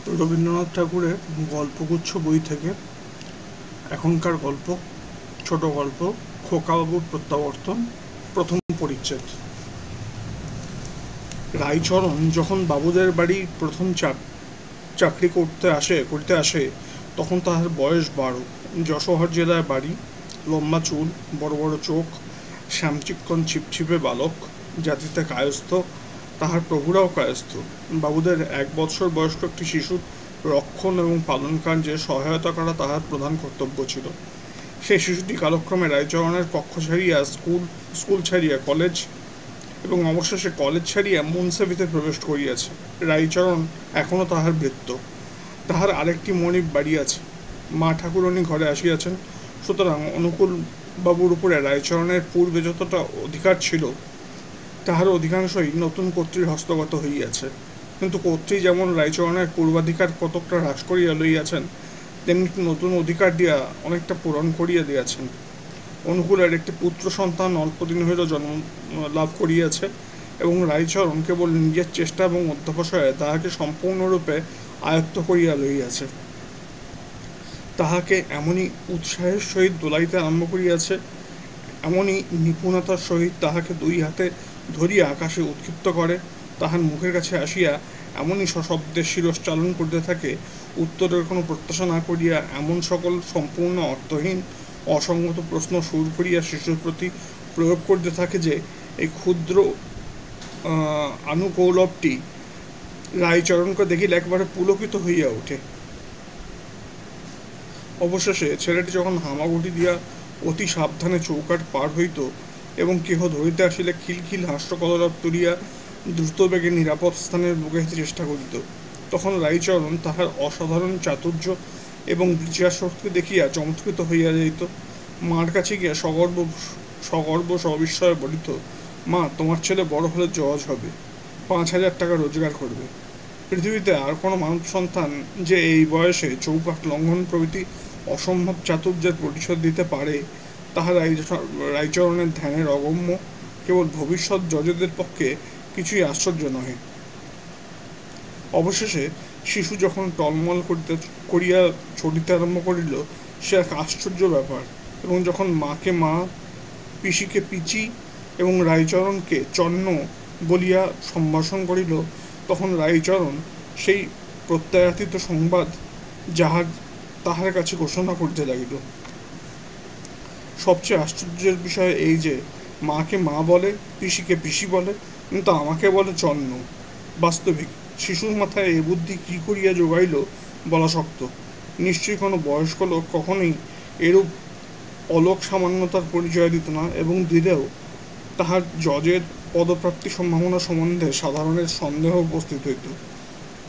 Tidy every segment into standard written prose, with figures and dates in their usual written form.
রবীন্দ্রনাথ ঠাকুরের গল্পগুচ্ছ বই থেকে এখনকার গল্প, ছোট গল্প, খোকাবাবুর প্রত্যাবর্তন, প্রথম পরিচ্ছেদ। রায়চরণ যখন বাবুদের বাড়ি প্রথম চাকরি করিতে আসে তখন তাহার বয়স 12। যশোহর জেলায় বাড়ি, লম্বা চুল, বড় বড় চোখ, শ্যামচিক্কণ ছিপছিপে বালক, জাতিতে কায়স্থ, তাহার প্রভুরাও কায়স্থ। বাবুদের 1 বৎসর বয়স্ক একটি শিশুর রক্ষণ এবং পালন কার্যে সহায়তা করা তাহার প্রধান কর্তব্য ছিল। সেই শিশুটি কালক্রমে রায়চরণের কক্ষ ছাড়িয়া স্কুল ছাড়িয়া কলেজ এবং অবশেষে কলেজ ছাড়িয়া মুন্সেফিতে প্রবেশ করিয়াছে। রায়চরণ এখনও তাহার বৃত্ত। তাহার আরেকটি মনিব বাড়ি আছে। মা ঠাকুরানী ঘরে আসিয়াছেন, সুতরাং অনুকূল বাবুর উপরে রায়চরণের পূর্বে যতটা অধিকার ছিল তাহার অধিকাংশই নতুন কর্ত্রীর হস্তগত হইয়াছে। কিন্তু কর্ত্রী যেমন রায়চরণের পূর্বাধিকার কতকটা হ্রাস করিয়া লইয়াছেন, তেমনি নতুন অধিকার দিয়া অনেকটা পূরণ করিয়া দিয়াছেন। অনুকূলের একটি পুত্র সন্তান অল্পদিন হইল জন্ম লাভ করিয়াছে এবং রায়চরণ কেবল নিজের চেষ্টা এবং অধ্যবসায়ে তাহাকে সম্পূর্ণরূপে আয়ত্ত করিয়া লইয়াছে। তাহাকে এমনই উৎসাহের সহিত দোলাইতে আরম্ভ করিয়াছে, এমনই নিপুণতার সহিত তাহাকে 2 হাতে ধরিয়া আকাশে উৎক্ষিপ্ত করে, তাহার মুখের কাছে আসিয়া এমনই সশব্দে শিরশ্চালন করিতে থাকে, উত্তরের কোনো প্রত্যাশা না করিয়া এমন সকল সম্পূর্ণ অর্থহীন অসংগত প্রশ্ন সুর করিয়া শিশুর প্রতি প্রয়োগ করিতে থাকে যে এই ক্ষুদ্র আনুকৌলভটি রায়চরণকে দেখিলে একবারে পুলকিত হইয়া ওঠে। অবশেষে ছেলেটি যখন হামাগুড়ি দিয়া অতি সাবধানে চৌকাঠ পার হইত এবং কেহ ধরিতে আসিলে খিলখিল হাস্যকলরব তুলিয়া দ্রুতবেগে নিরাপদ স্থানের বুকে হইতে চেষ্টা করিত, তখন রায়চরণ তাহার অসাধারণ চাতুর্য এবং বিচারশক্তি দেখিয়া চমৎকৃত হইয়া যাইত। মার কাছে গিয়া সগর্ব সবিস্ময়ে বলিত, মা, তোমার ছেলে বড় হলে জজ হবে, 5,000 টাকা রোজগার করবে। পৃথিবীতে আর কোনো মানব সন্তান যে এই বয়সে চৌকাঠ লঙ্ঘন প্রভৃতি অসম্ভব চাতুর্যের পরিচয় দিতে পারে, তাহা রায়চরণের ধ্যানের অগম্য। কেবল ভবিষ্যৎ জজদের পক্ষে কিছুই আশ্চর্য নহে। অবশেষে শিশু যখন টলমল করিয়া চলিতে আরম্ভ করিল, সে এক আশ্চর্য ব্যাপার, এবং যখন মাকে মা, পিসিকে পিচি এবং রায়চরণকে চন্ন বলিয়া সম্ভাষণ করিল, তখন রায়চরণ সেই প্রত্যায়াতিত সংবাদ তাহার কাছে ঘোষণা করিতে লাগিল। সবচেয়ে আশ্চর্যের বিষয় এই যে মাকে মা বলে, পিসিকে পিসি বলে, কিন্তু আমাকে বলে চন্ন। বাস্তবিক শিশুর মাথায় এ বুদ্ধি কি করিয়া জোগাইল বলা শক্ত। নিশ্চয়ই কোনো বয়স্ক লোক কখনোই এরূপ অলোক সামান্যতার পরিচয় দিত না, এবং দিলেও তাহার জজের পদপ্রাপ্তি সম্ভাবনা সম্বন্ধে সাধারণের সন্দেহ উপস্থিত হইত।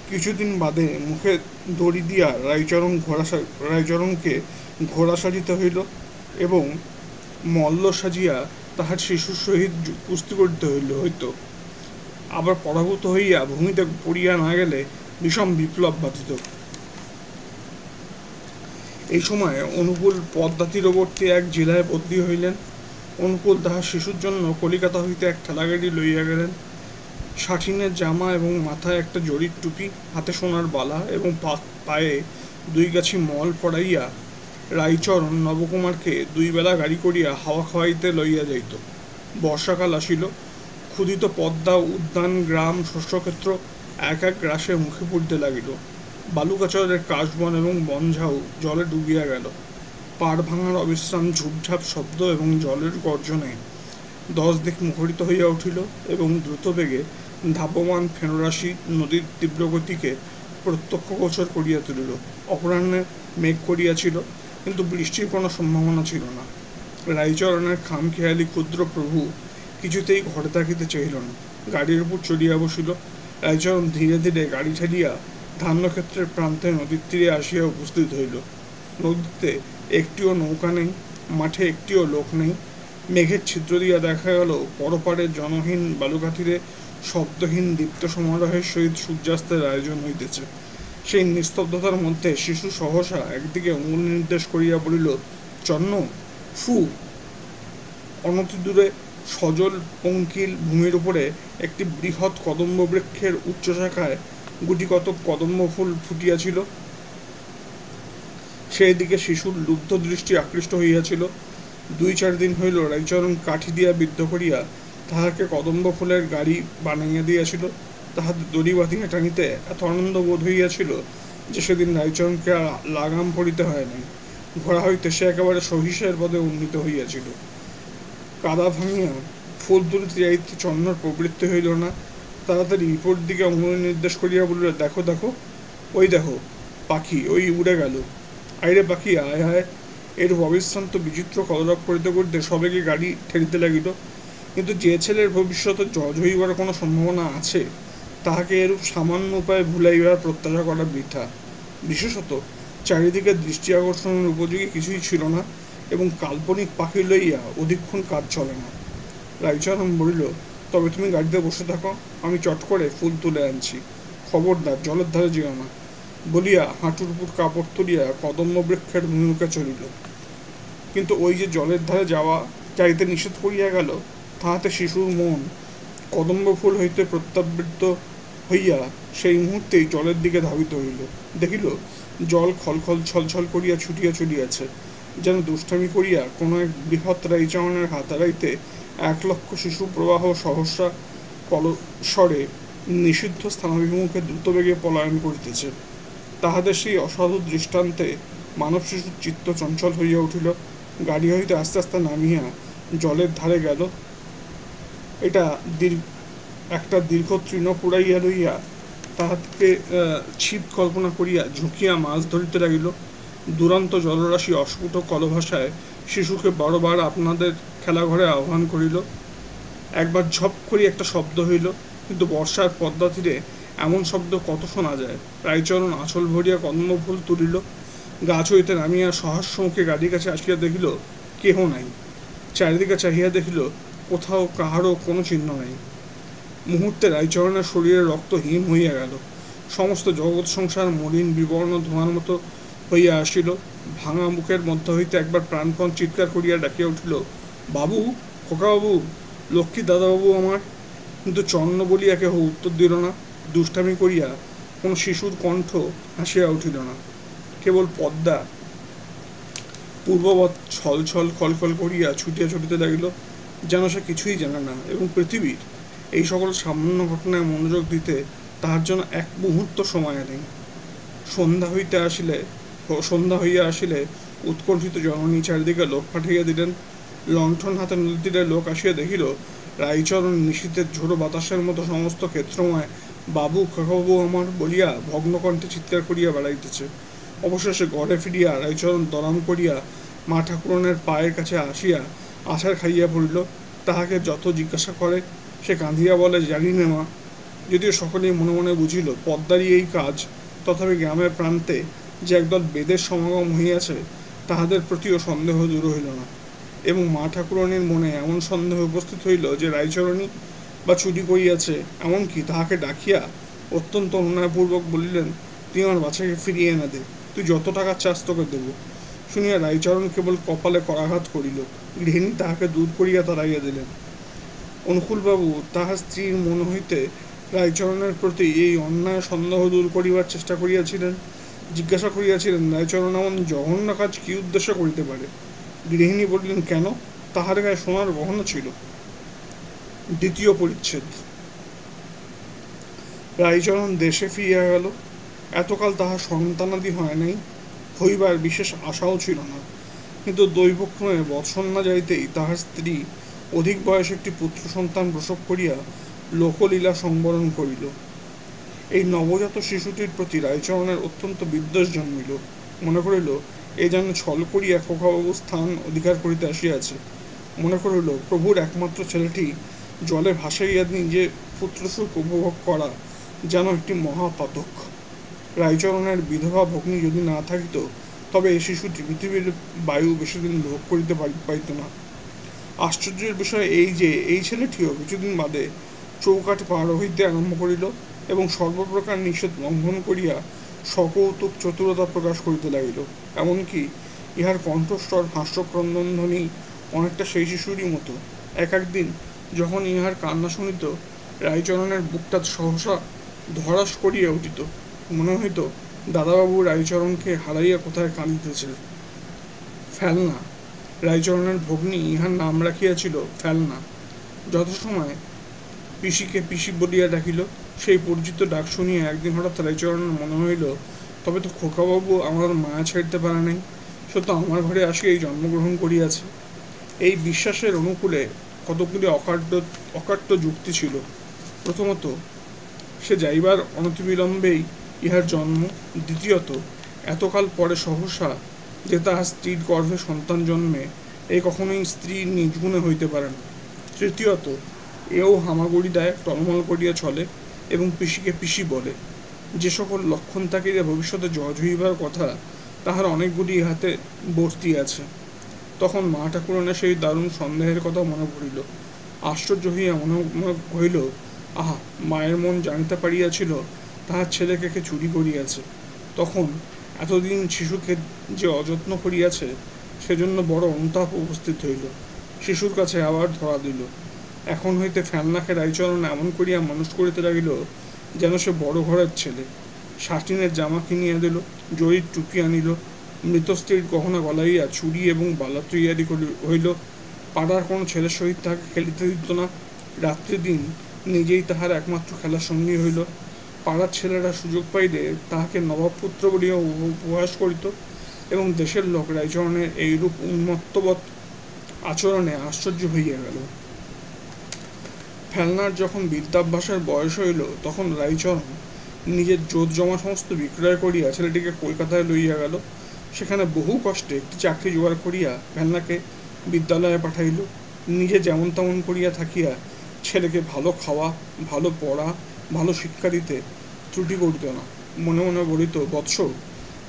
কিছুদিন বাদে মুখে দড়ি দিয়া রায়চরণকে ঘোড়া সাজিতে হইল এবং মল্ল সাজিয়া তাহার শিশুর সহিত কুস্তি করিতে হইত। আবার পরাভূত হইয়া ভূমিতে পড়িয়া না গেলে বিষম বিপ্লব বাধিত। এই সময়ে অনুকূল পদ্মা তীরবর্তী এক জেলায় বদলি হইলেন। অনুকূল তাহার শিশুর জন্য কলিকাতা হইতে এক ঠেলাগাড়ি লইয়া গেলেন। শাঠিনের জামা এবং মাথায় একটা জরির টুপি, হাতে সোনার বালা এবং পায়ে 2 গাছি মল পড়াইয়া রায়চরণ নবকুমারকে 2 বেলা গাড়ি করিয়া হাওয়া খাওয়াইতে লইয়া যাইত। বর্ষাকাল আসিল। ক্ষুধিত পদ্মা, উদ্যান, গ্রাম, শস্যক্ষেত্র এক এক গ্রাসে মুখে পড়িতে লাগিল। বালুকাচরের কাশবন এবং বনঝাউ জলে ডুবিয়া গেল। পাড় ভাঙার অবিশ্রাম ঝুপঝাপ শব্দ এবং জলের গর্জনে 10 দিক মুখরিত হইয়া উঠিল এবং দ্রুতবেগে ধাবমান ফেনোরাশি নদীর তীব্রগতিকে প্রত্যক্ষগোচর করিয়া তুলিল। অপরাহ্নে মেঘ করিয়াছিল, কিন্তু বৃষ্টির কোনো সম্ভাবনা ছিল না। রায়চরণের খামখেয়ালি ক্ষুদ্র প্রভু কিছুতেই ঘরে থাকিতে চাহিল না। গাড়ির উপর চড়িয়া বসিল। রায়চরণ ধীরে ধীরে গাড়ি ঠেলিয়া ধান্যক্ষেত্রের প্রান্তে নদীর তীরে আসিয়া উপস্থিত হইল। নদীতে একটিও নৌকা নেই, মাঠে একটিও লোক নেই। মেঘের ছিদ্র দিয়া দেখা গেল পরপারে জনহীন বালুকাতীরে শব্দহীন দীপ্ত সমারোহের সহিত সূর্যাস্তের আয়োজন হইতেছে। সেই নিস্তব্ধতার মধ্যে শিশু সহসা একদিকে অঙ্গুল নির্দেশ করিয়া বলিল, চন্ন, ফু। অনতিদূরে সজল পঙ্কিল ভূমির উপরে একটি বৃহৎ কদম্ব বৃক্ষের উচ্চ শাখায় গুটি কত কদম্ব ফুল ফুটিয়াছিল, সেই দিকে শিশুর লুব্ধ দৃষ্টি আকৃষ্ট হইয়াছিল। 2-4 দিন হইল রাইচরণ কাঠি দিয়া বিদ্ধ করিয়া তাহাকে কদম্ব ফুলের গাড়ি বানাইয়া দিয়াছিল। তাহাদের দড়ি বাঁধিয়া টানিতে এত আনন্দ বোধ হইয়াছিল যে সেদিন রাইচরণকে আর লাগাম পড়িতে হয় নাই। ঘোড়া হইতে সে একেবারে সহিসের পদে উন্নীত হইয়াছিল। কাদা ভাঙিয়া ফুল তুলিতে যাইতে চন্দ্রর প্রবৃত্তি হইল না। তাড়াতাড়ি বিপরীত দিকে অঙ্গুলি নির্দেশ করিয়া বলিল, দেখো দেখো, ওই দেখো পাখি, ওই উড়ে গেল। আইরে পাখি, আয় আয়। এরূপ অবিশ্রান্ত বিচিত্র কলরব করিতে করিতে সবেগে গাড়ি ঠেলিতে লাগিল। কিন্তু যে ছেলের ভবিষ্যতে জজ হইবার কোনো সম্ভাবনা আছে, তাহাকে এরূপ সামান্য উপায়ে ভুলাইবার প্রত্যাশা করা বৃথা। বিশেষত চারিদিকে দৃষ্টি আকর্ষণের উপযোগী কিছুই ছিল না, এবং কাল্পনিক পাখি লইয়া অধিকক্ষণ কাজ চলে না। রাইচরণ বলিল, তবে তুমি গাড়িতে বসে থাকো, আমি চট করে ফুল তুলে আনছি। খবরদার জলের ধারে যেও না, বলিয়া হাঁটুর উপর কাপড় তুলিয়া কদম্ব বৃক্ষের অভিমুখে চলিল। কিন্তু ওই যে জলের ধারে যাইতে নিষেধ করিয়া গেল, তাহাতে শিশুর মন কদম্ব ফুল হইতে প্রত্যাবৃত্ত হইয়া সেই মুহূর্তেই জলের দিকে ধাবিত হইল। দেখিল জল খলখল ছলছল করিয়া ছুটিয়া চলিয়াছে, যেন দুষ্টামি করিয়া কোনো এক বৃহৎ রাইচরণের হাত এড়াইতে 1,00,000 শিশু প্রবাহ সহসা কলস্বরে নিষিদ্ধ স্থানাভিমুখে দ্রুতবেগে পলায়ন করিতেছে। তাহাদের সেই অসাধু দৃষ্টান্তে মানব শিশুর চিত্ত চঞ্চল হইয়া উঠিল। গাড়ি হইতে আস্তে আস্তে নামিয়া জলের ধারে গেল। এটা একটা দীর্ঘ তৃণ পুড়াইয়া লইয়া তাহাকে ছিপ কল্পনা করিয়া ঝুঁকিয়া মাছ ধরিতে লাগিল। দুরন্ত জলরাশি অস্ফুট কলভাষায় শিশুকে বারবার আপনাদের খেলাঘরে আহ্বান করিল। একবার ঝপ করিয়া একটা শব্দ হইল, কিন্তু বর্ষার পদ্মা তীরে এমন শব্দ কত শোনা যায়। রাইচরণ আঁচল ভরিয়া কদম্বফুল তুলিল। গাছ হইতে নামিয়া সহাস্যমুখে গাড়ির কাছে আসিয়া দেখিল কেহ নাই। চারিদিকে চাহিয়া দেখিল কোথাও কাহারও কোনো চিহ্ন নাই। মুহূর্তে রাইচরণের শরীরে রক্ত হিম হইয়া গেল। সমস্ত জগৎ সংসার মলিন বিবর্ণ ধোঁয়ার মতো হইয়া আসিল। ভাঙা মুখের মধ্য হইতে একবার প্রাণপণ চিৎকার করিয়া ডাকিয়া উঠিল, বাবু, খোকাবাবু, লক্ষ্মী দাদাবাবু আমার। কিন্তু চন্ন বলিয়া কেহ উত্তর দিল না। দুষ্টামি করিয়া কোনো শিশুর কণ্ঠ হাসিয়া উঠিল না। কেবল পদ্মা পূর্ববৎ ছল ছল খলখল করিয়া ছুটিয়া ছুটিতে লাগিল, যেন সে কিছুই জানে না, এবং পৃথিবীর এই সকল সামান্য ঘটনায় মনোযোগ দিতে তাহার জন্য এক মুহূর্ত সময় নেই। সন্ধ্যা হইয়া আসিলে উৎকণ্ঠিত জননী চারিদিকে লোক পাঠাইয়া দিলেন। লণ্ঠন হাতে নদী তীরে লোক আসিয়া দেখিল রাইচরণ নিশীথের ঝোড়ো বাতাসের মতো সমস্ত ক্ষেত্রময় বাবু, কাকাবাবু আমার বলিয়া ভগ্নকণ্ঠে চিৎকার করিয়া বেড়াইতেছে। অবশেষে ঘরে ফিরিয়া রাইচরণ দরাম করিয়া মা ঠাকুরানের পায়ের কাছে আসিয়া আছাড় খাইয়া পড়িল। তাহাকে যত জিজ্ঞাসা করে সে কাঁদিয়া বলে, জানি না মা। যদিও সকলেই মনে মনে বুঝিল পদ্মারই এই কাজ, তথাপি গ্রামের প্রান্তে যে একদল বেদের সমাগম হইয়াছে, তাহাদের প্রতিও সন্দেহ দূর হইল না, এবং মা ঠাকুরানীর মনে এমন সন্দেহ উপস্থিত হইল যে রাইচরণী বা চুরি করিয়াছে। এমনকি তাহাকে ডাকিয়া অত্যন্ত অনুনয়পূর্বক বলিলেন, তুই আমার বাচ্চাকে ফিরিয়ে এনে দে, তুই যত টাকা চাস তোকে দেব। শুনিয়া রাইচরণ কেবল কপালে করাঘাত করিল। গৃহিণী তাহাকে দূর করিয়া তাড়াইয়া দিলেন। অনুকূলবাবু তাহার স্ত্রীর মন হইতে রাইচরণের প্রতি এই অন্যায় সন্দেহ দূর করিবার চেষ্টা করিয়াছিলেন। জিজ্ঞাসা করিয়াছিলেন, রাইচরণ এমন জঘন্য কাজ কি উদ্দেশ্য করিতে পারে? গৃহিণী বলিলেন, কেন, তাহার গায়ে সোনার গহনা ছিল। দ্বিতীয় পরিচ্ছেদ। রাইচরণ দেশে ফিরিয়া গেল। এতকাল তাহার সন্তানাদি হয় নাই, হইবার বিশেষ আশাও ছিল না। কিন্তু দৈবক্রমে বৎসর না যাইতেই তাহার স্ত্রী অধিক বয়সে একটি পুত্র সন্তান প্রসব করিয়া লোকলীলা সংবরণ করিল। এই নবজাত শিশুটির প্রতি রাইচরণের অত্যন্ত বিদ্বেষ জন্মিল। মনে করিল এ যেন ছল করিয়া খোকাবাবু স্থান অধিকার করিতে আসিয়াছে। মনে করিল প্রভুর একমাত্র ছেলেটি জলে ভাসাইয়া নিজে পুত্রসুখ উপভোগ করা যেন একটি মহাপাতক। রাইচরণের বিধবা ভগ্নী যদি না থাকিত, তবে এই শিশুটি পৃথিবীর বায়ু বেশিদিন ভোগ করিতে পাইত না। আশ্চর্যের বিষয় এই যে এই ছেলেটিও কিছুদিন বাদে চৌকাঠ পার হইতে আরম্ভ করিল, এবং সর্বপ্রকার নিষেধ লঙ্ঘন করিয়া সকৌতুক চতুরতা প্রকাশ করিতে লাগিল। এমনকি ইহার কণ্ঠস্বর হাস্যক্রন্দনধ্বনি অনেকটা সেই শিশুরই মতো। একদিন যখন ইহার কান্না শুনিত, রাইচরণের বুকটা সহসা ধরাস করিয়া উঠিত। মনে হইত দাদাবাবু রায়চরণকে হারাইয়া কোথায় কাঁদিতেছিল। ফেলনা, রায়চরণের ভগ্নী ইহার নাম রাখিয়াছিল ফেলনা। যথাসময়ে পিসিকে পিসি বলিয়া ডাকিল। সেই পরিচিত ডাক শুনিয়া একদিন হঠাৎ রায়চরণের মনে হইল, তবে তো খোকাবাবু আমার মায়া ছাড়িতে পারে নাই, সে তো আমার ঘরে আসিয়াই জন্মগ্রহণ করিয়াছে। এই বিশ্বাসের অনুকূলে কতগুলি অকাট্য যুক্তি ছিল। প্রথমত, সে যাইবার অনতিবিলম্বেই ইহার জন্ম। দ্বিতীয়ত, এতকাল পরে সহসা যে তাহার স্ত্রীর গর্ভে সন্তান জন্মে, এই কখনোই স্ত্রী নিজগুণে হইতে পারে না। তৃতীয়ত, এও হামাগুড়ি দেয়, টলমল করিয়া চলে এবং পিসিকে পিসি বলে। যে সকল লক্ষণ থাকিলে ভবিষ্যতে জজ হইবার কথা, তাহার অনেকগুলি ইহাতে বর্তি আছে। তখন মা ঠাকুরানের সেই দারুণ সন্দেহের কথা মনে পড়িল। আশ্চর্য হইয়া মনে হইল, আহা, মায়ের মন জানিতে পারিয়াছিল তাহার ছেলেকে কে চুরি করিয়াছে। তখন এতদিন শিশুকে যে অযত্ন করিয়াছে, সেজন্য বড় অনুতাপ উপস্থিত হইল। শিশুর কাছে আবার ধরা দিল। এখন হইতে ফেলনাকে রায়চরণ এমন করিয়া মানুষ করিতে লাগিল যেন সে বড় ঘরের ছেলে। শাটিনের জামা কিনিয়া দিল, জরির টুপি আনিল, মৃত স্ত্রীর গহনা গলাইয়া চুড়ি এবং বালা তৈয়ারি হইল। পাড়ার কোনো ছেলের সহিত তাহাকে খেলিতে দিত না। রাত্রি দিন নিজেই তাহার একমাত্র খেলার সঙ্গী হইল। পাড়ার ছেলেরা সুযোগ পাইলে তাহাকে নবাবপুত্র বলিয়া উপহাস করিত এবং দেশের লোক রায়চরণের এইরূপ উন্মত্তবৎ আচরণে আশ্চর্য হইয়া গেল। ফেলনার যখন বিদ্যাভ্যাসের বয়স হইল, তখন রায়চরণ নিজের জোত জমা সমস্ত বিক্রয় করিয়া ছেলেটিকে কলকাতায় লইয়া গেল। সেখানে বহু কষ্টে একটি চাকরি জোগাড় করিয়া ফেলনাকে বিদ্যালয়ে পাঠাইল। নিজে যেমন তেমন করিয়া থাকিয়া ছেলেকে ভালো খাওয়া, ভালো পড়া, ভালো শিক্ষা দিতে ত্রুটি করিত না। মনে মনে বলিত, বৎস,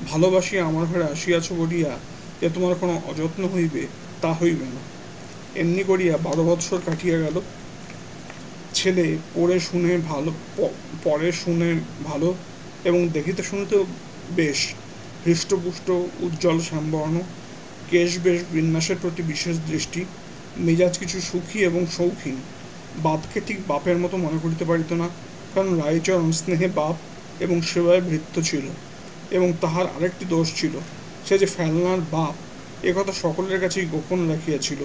ভালোবাসিয়া আমার ঘরে আসিয়াছ বলিয়া যে তোমার কোনো অযত্ন হইবে, তা হইবে না। এমনি করিয়া 12 বৎসর কাটিয়া গেল। ছেলে পড়ে শুনে ভালো এবং দেখিতে শুনিতেও বেশ হৃষ্টপুষ্ট, উজ্জ্বল শ্যামবর্ণ, কেশ বেশ বিন্যাসের প্রতি বিশেষ দৃষ্টি, মেজাজ কিছু সুখী এবং শৌখিন। বাপকে ঠিক বাপের মতো মনে করিতে পারিত না, কারণ রায়চরণ স্নেহে বাপ এবং সেবায় ভৃত্য ছিল। এবং তাহার আরেকটি দোষ ছিল, সে যে ফেলনার বাপ, একথা সকলের কাছেই গোপন রাখিয়াছিল।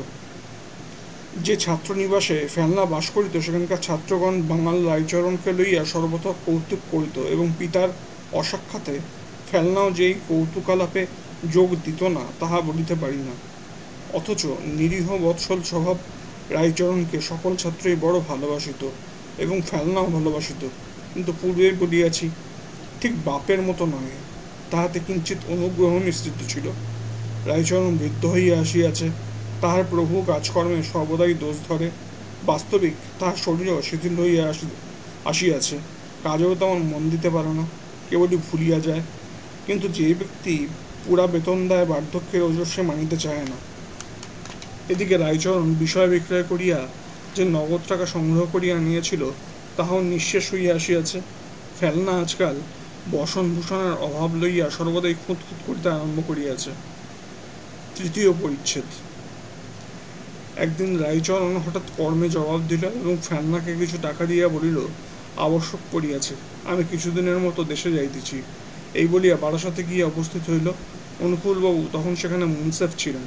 যে ছাত্রনিবাসে ফেলনা বাস করিত, সেখানকার ছাত্রগণ বাঙাল রায়চরণকে লইয়া সর্বথা কৌতুক করিত এবং পিতার অসাক্ষাতে ফেলনাও যেই কৌতুকালাপে যোগ দিত না, তাহা বলিতে পারি না। অথচ নিরীহ বৎসল স্বভাব রায়চরণকে সকল ছাত্রই বড় ভালোবাসিত এবং ফেলনাও ভালোবাসিত। কিন্তু পূর্বেই বলিয়াছি, ঠিক বাপের মতো নয়, তাহাতে কিঞ্চিৎ অনুগ্রহ মিশ্রিত ছিল। রায়চরণ বৃদ্ধ হইয়া আসিয়াছে, তাহার প্রভু কাজকর্মে সর্বদাই দোষ ধরে। বাস্তবিক তাহার শরীরও শিথিল হইয়া আসিয়াছে, কাজেও তেমন মন দিতে পারে না, কেবলই ভুলিয়া যায়। কিন্তু যে ব্যক্তি পুরা বেতন দেয়, বার্ধক্যের ওজর সে মানিতে চায় না। এদিকে রায়চরণ বিষয় বিক্রয় করিয়া যে নগদ টাকা সংগ্রহ করিয়া আনিয়াছিল, তাহাও নিঃশেষ হইয়া আসিয়াছে। ফেলনা আজকাল বসনভূষণের অভাব লইয়া সর্বদাই খুঁতখুঁত করিতে আরম্ভ করিয়াছে। 3য় পরিচ্ছেদ। একদিন রায়চরণ হঠাৎ কর্মে জবাব দিল এবং ফেলনাকে কিছু টাকা দিয়া বলিল, আবশ্যক পড়িয়াছে, আমি কিছুদিনের মতো দেশে যাইতেছি। এই বলিয়া বারাসাতে গিয়া উপস্থিত হইল। অনুকূলবাবু তখন সেখানে মুন্সেফ ছিলেন।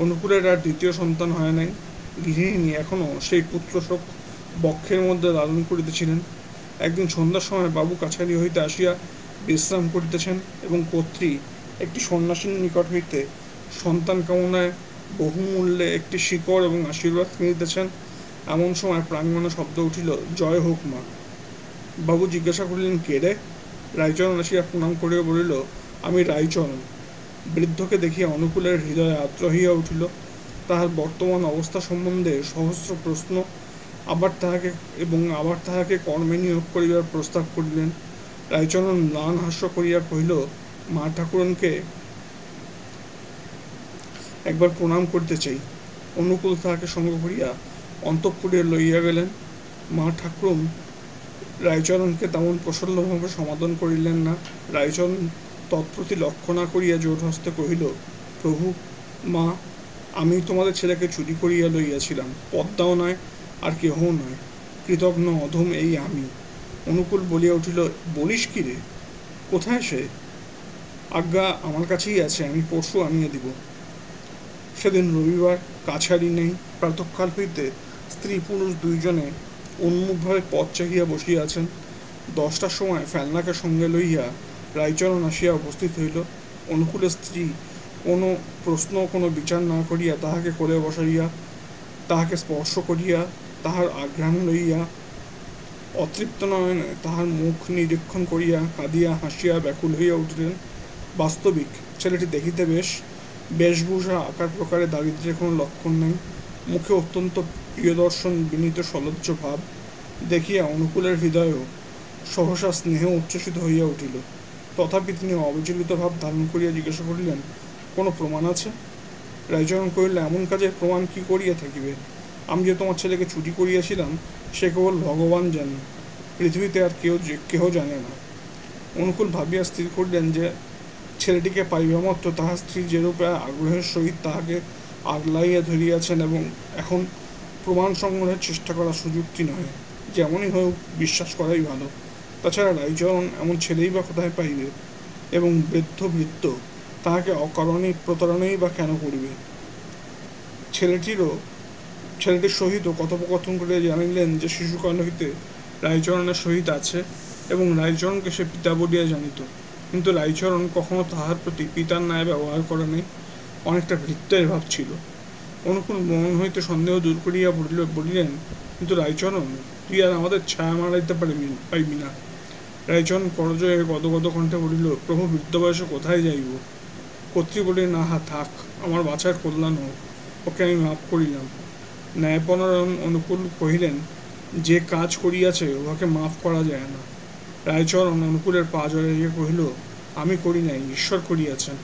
অনুকূলের আর দ্বিতীয় সন্তান হয় নাই। গৃহিণী এখনও সেই পুত্রশোক বক্ষের মধ্যে লালন করিতেছিলেন। একদিন সন্ধ্যার সময় বাবু কাছারি হইতে আসিয়া বিশ্রাম করিতেছেন এবং কর্ত্রী একটি সন্ন্যাসীর নিকট হইতে সন্তান কামনায় বহুমূল্যে একটি শিকড় এবং আশীর্বাদ কিনিতেছেন। এমন সময় প্রাঙ্গণে শব্দ উঠিল, জয় হোক মা। বাবু জিজ্ঞাসা করিলেন, কে রে? রায়চরণ আসিয়া প্রণাম করিয়া বলিল, আমি রায়চরণ। বৃদ্ধকে দেখিয়া অনুকূলের হৃদয়ে আর্দ্র হইয়া উঠিল। তাহার বর্তমান অবস্থা সম্বন্ধে সহস্র প্রশ্ন, আবার তাহাকে কর্মে নিয়োগ করিবার প্রস্তাব করিলেন। রায়চরণ ম্লান হাস্য করিয়া কহিল, মা ঠাকুরনকে একবার প্রণাম করিতে চাই। অনুকূল তাহাকে সঙ্গ করিয়া অন্তঃপুরে লইয়া গেলেন। মা ঠাকুরন রায়চরণকে তেমন প্রসন্নভাবে সমাধান করিলেন না। রায়চরণ তৎপ্রতি লক্ষ্য না করিয়া জোর হস্তে কহিল, প্রভু, মা, আমি তোমাদের ছেলেকে চুরি করিয়া লইয়াছিলাম, পদ্মাও নয় আর কেহও নয়, কৃতঘ্ন অধম এই আমি। অনুকূল বলিয়া উঠিল, বলিস কি রে, কোথায় সে? আজ্ঞা, আমার কাছেই আছে, আমি পরশু আনিয়ে দিব। সেদিন রবিবার, কাছারি নেই। প্রাতঃকাল হইতে স্ত্রী পুরুষ দুইজনে উন্মুখভাবে পথ চাহিয়া বসিয়া আছেন। 10টার সময় ফেলনাকে সঙ্গে লইয়া রায়চরণ আসিয়া উপস্থিত হইল। অনুকূলের স্ত্রী কোনো প্রশ্ন কোনো বিচার না করিয়া তাহাকে কোলে বসাইয়া, তাহাকে স্পর্শ করিয়া, তাহার আঘ্রাণ লইয়া অতৃপ্ত নয়নে তাহার মুখ নিরীক্ষণ করিয়া কাঁদিয়া হাসিয়া ব্যাকুল হইয়া উঠিলেন। বাস্তবিক ছেলেটি দেখিতে বেশ, বেশভূষা আকার প্রকারে দারিদ্র্যের কোনো লক্ষণ নাই। মুখে অত্যন্ত প্রিয়দর্শন বিনীত সলজ্জ ভাব দেখিয়া অনুকূলের হৃদয়েও সহসা স্নেহ উচ্ছ্বসিত হইয়া উঠিল। তথাপি তিনি অবিচলিত ভাব ধারণ করিয়া জিজ্ঞাসা করিলেন, কোনো প্রমাণ আছে? রায়চরণ কহিল, এমন কাজের প্রমাণ কি করিয়া থাকিবে? আমি যে তোমার ছেলেকে চুরি করিয়াছিলাম সে কেবল ভগবান জানেন, পৃথিবীতে আর কেহ জানে না। অনুকূল ভাবিয়া স্থির করিলেন যে ছেলেটিকে পাইবা মাত্র তাহার স্ত্রী যেরূপে আগ্রহের সহিত তাহাকে আগলাইয়া ধরিয়াছেন, এবং এখন প্রমাণ সংগ্রহের চেষ্টা করা সুযুক্তি নহে। যেমনই হোক বিশ্বাস করাই ভালো। তাছাড়া রায়চরণ এমন ছেলেই বা কোথায় পাইবে, এবং বৃদ্ধ ভৃত্য তাহাকে অকারণে প্রতারণাই বা কেন করিবে? ছেলেটির সহিত কথোপকথন করিয়া জানিলেন যে শিশুকাল হইতে রায়চরণের সহিত আছে, এবং রায়চরণকে সে পিতা বলিয়া জানিত। কিন্তু রায়চরণ কখনো তাহার প্রতি পিতার ন্যায় ব্যবহার করে নাই, অনেকটা ভৃত্যের ভাব ছিল। অনুকূল মন হইতে সন্দেহ দূর করিয়া বলিলেন, কিন্তু রায়চরণ, তুই আর আমাদের ছায়া মারাইতে পাইবি না। রায়চরণ করজয়ে গদগদ কণ্ঠে বলিল, প্রভু, বৃদ্ধ বয়সে কোথায় যাইব? কর্ত্রী বলিলেন, আহা থাক, আমার বাছার কল্যাণ হোক, ওকে আমি মাফ করিলাম। ন্যায়পরায়ণ অনুকূল কহিলেন, যে কাজ করিয়াছে উহাকে মাফ করা যায় না। রায়চরণ অনুকূলের পা জড়াইয়া কহিল, আমি করি নাই, ঈশ্বর করিয়াছেন।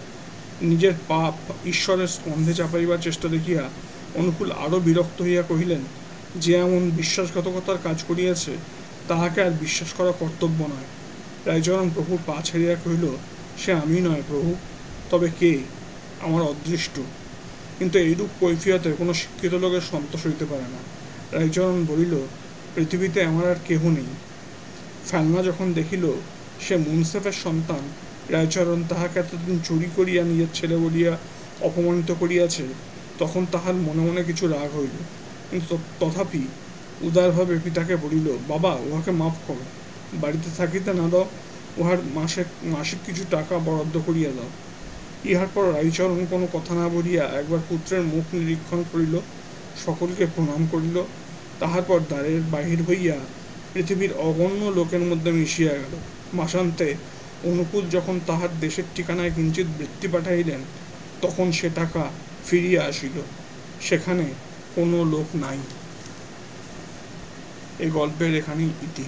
নিজের পাপ ঈশ্বরের স্কন্ধে চাপাইবার চেষ্টা দেখিয়া অনুকূল আরও বিরক্ত হইয়া কহিলেন, যে এমন বিশ্বাসঘাতকতার কাজ করিয়াছে তাহাকে আর বিশ্বাস করা কর্তব্য নয়। রায়চরণ প্রভুর পা ছাড়িয়া কহিল, সে আমি নয় প্রভু, তবে কে? আমার অদৃষ্ট। কিন্তু এইরূপ কৈফিয়তে কোনো শিক্ষিত লোকের সন্তোষ হইতে পারে না। রায়চরণ বলিল, পৃথিবীতে আমার আর কেহ নেই। ফেলনা যখন দেখিল সে মুনসেফের সন্তান, রায়চরণ তাহাকে এতদিন চুরি করিয়া নিজের ছেলে বলিয়া অপমানিত করিয়াছে, তখন তাহার মনে মনে কিছু রাগ হইল। কিন্তু তথাপি উদারভাবে পিতাকে বলিল, বাবা, উহাকে মাফ করো, বাড়িতে থাকিতে না দাও, উহার মাসিক কিছু টাকা বরাদ্দ করিয়া দাও। ইহার পর রায়চরণ কোনো কথা না বলিয়া একবার পুত্রের মুখ নিরীক্ষণ করিল, সকলকে প্রণাম করিল, তাহার পর দ্বারের বাহির হইয়া পৃথিবীর অগণ্য লোকের মধ্যে মিশিয়া গেল। মাসান্তে অনুকূল যখন তাহার দেশের ঠিকানায় কিঞ্চিৎ বৃত্তি পাঠাইলেন, তখন সে টাকা ফিরিয়া আসিল, সেখানে কোনো লোক নাই। এই গল্পের এখানেই ইতি।